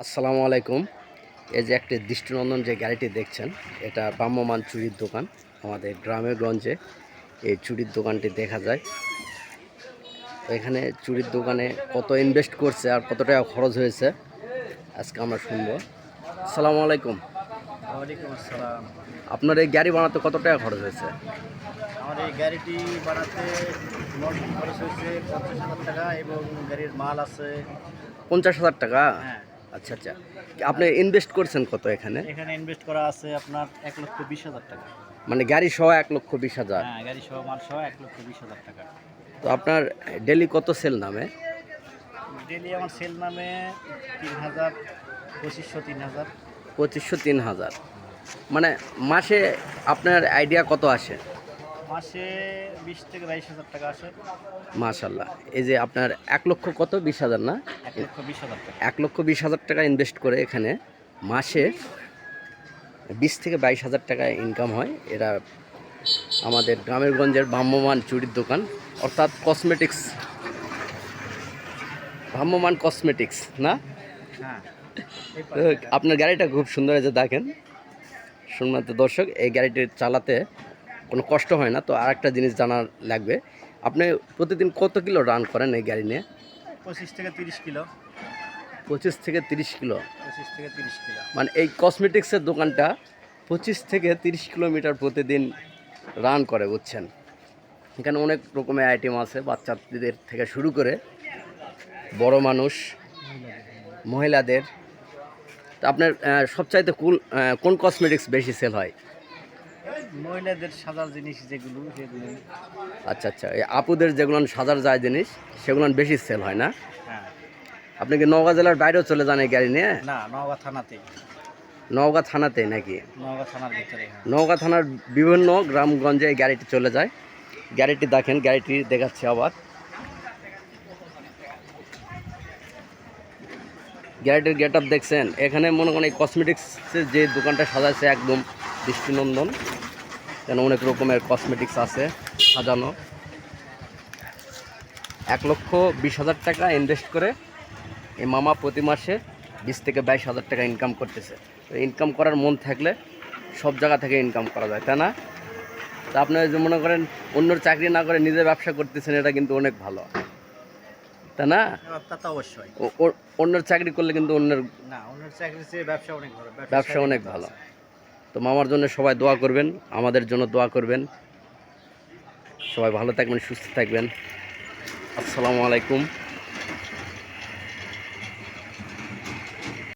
আসসালামু আলাইকুম। এই যে একটি দৃষ্টিনন্দন যে গাড়িটি দেখছেন, এটা ভ্রাম্যমাণ চুরির দোকান। আমাদের গ্রামে গঞ্জে এই চুরির দোকানটি দেখা যায়। তো এখানে চুরির দোকানে কত ইনভেস্ট করছে আর কত টাকা খরচ হয়েছে আজকে আমরা শুনবো। আসসালামু আলাইকুম। ওয়ালাইকুম আসসালাম। আপনার এই গাড়ি বানাতে কত টাকা খরচ হয়েছে? আমার এই গাড়িটি বানাতে মোট খরচ হয়েছে 50,000 টাকা এবং গাড়ির মাল আছে। 50,000 টাকা? হ্যাঁ, আচ্ছা আচ্ছা। আপনি ইনভেস্ট করছেন কত এখানে? এখানে ইনভেস্ট করা আছে আপনার 1,20,000 টাকা। মানে গাড়ি সহ 1,20,000। হ্যাঁ, গাড়ি সহ মাল সহ 1,20,000 টাকা। তো আপনার ডেলি কত সেল নামে? ডেলি আমার সেল নামে 3,000, 2,500, 3,000। 2500 3,000। মানে মাসে আপনার আইডিয়া কত আসে? মাসে 20,000 থেকে 22,000 টাকা আসে। মাশাল্লাহ। এই যে আপনার 1,00,000 কত 20,000 না? 1,20,000 টাকা। 1,20,000 টাকা ইনভেস্ট করে এখানে মাসে 20,000 থেকে 22,000 টাকা ইনকাম হয়। এরা আমাদের গ্রামের গঞ্জের ভ্রাম্যমাণ চুরির দোকান, অর্থাৎ কসমেটিক্স, ভ্রাম্যমাণ কসমেটিক্স না? হ্যাঁ, এই তো আপনার গাড়িটা খুব সুন্দর, যে দেখেন সম্মানিত দর্শক, এই গাড়িটি চালাতে কোনো কষ্ট হয় না। তো আরেকটা জিনিস জানার লাগবে, আপনি প্রতিদিন কত কিলো রান করেন এই গাড়ি নিয়ে? 25 থেকে 30 কিলো। 25 থেকে 30 কিলো। 25 থেকে 30 কিলো। মানে এই কসমেটিক্সের দোকানটা 25 থেকে 30 কিলোমিটার প্রতিদিন রান করে, বুঝছেন। এখানে অনেক রকমের আইটেম আছে, বাচ্চাদের থেকে শুরু করে বড় মানুষ, মহিলাদের। তো আপনার সবচাইতে কোন কসমেটিক্স বেশি সেল হয়? মহিলাদের সাজার জিনিস যেগুলো সেগুলো। আচ্ছা আচ্ছা, এই আপুদের যেগুলো সাজার যায় জিনিস, সেগুলো বেশি সেল হয় না? হ্যাঁ। আপনি কি নওগাঁ জেলার বাইরেও চলে যান এই গাড়ি নিয়ে? না, নওগাঁ থানাতেই। নওগাঁ থানাতে নাকি? নওগাঁ থানার ভিতরে, হ্যাঁ। নওগাঁ থানার বিভিন্ন গ্রামগঞ্জে এই গাড়িটি চলে যায়। গাড়িটি দেখেন, গাড়িটি দেখাচ্ছে আবার। গাড়িটির গেট আপ দেখছেন? এখানে মনে করেন এই কসমেটিক্সের যে দোকানটা সাজাচ্ছে একদম দৃষ্টিনন্দন, কেন অনেক রকমের কসমেটিক্স আছে সাজানো। 1,20,000 টাকা ইনভেস্ট করে এই মামা প্রতি মাসে 20 থেকে 22,000 টাকা ইনকাম করতেছে। তো ইনকাম করার মন থাকলে সব জায়গা থেকে ইনকাম করা যায়, তাই না? তা আপনি যে মনে করেন অন্যর চাকরি না করে নিজে ব্যবসা করতেছেন, এটা কিন্তু অনেক ভালো, তাই না? তা তো অবশ্যই। অন্যের চাকরি করলে কিন্তু অন্যের না, অন্যের চাকরির চেয়ে ব্যবসা অনেক ভালো। ব্যবসা অনেক ভালো। তো মামার জন্য সবাই দোয়া করবেন, আমাদের জন্য দোয়া করবেন। সবাই ভালো থাকবেন, সুস্থ থাকবেন। আসসালামু আলাইকুম।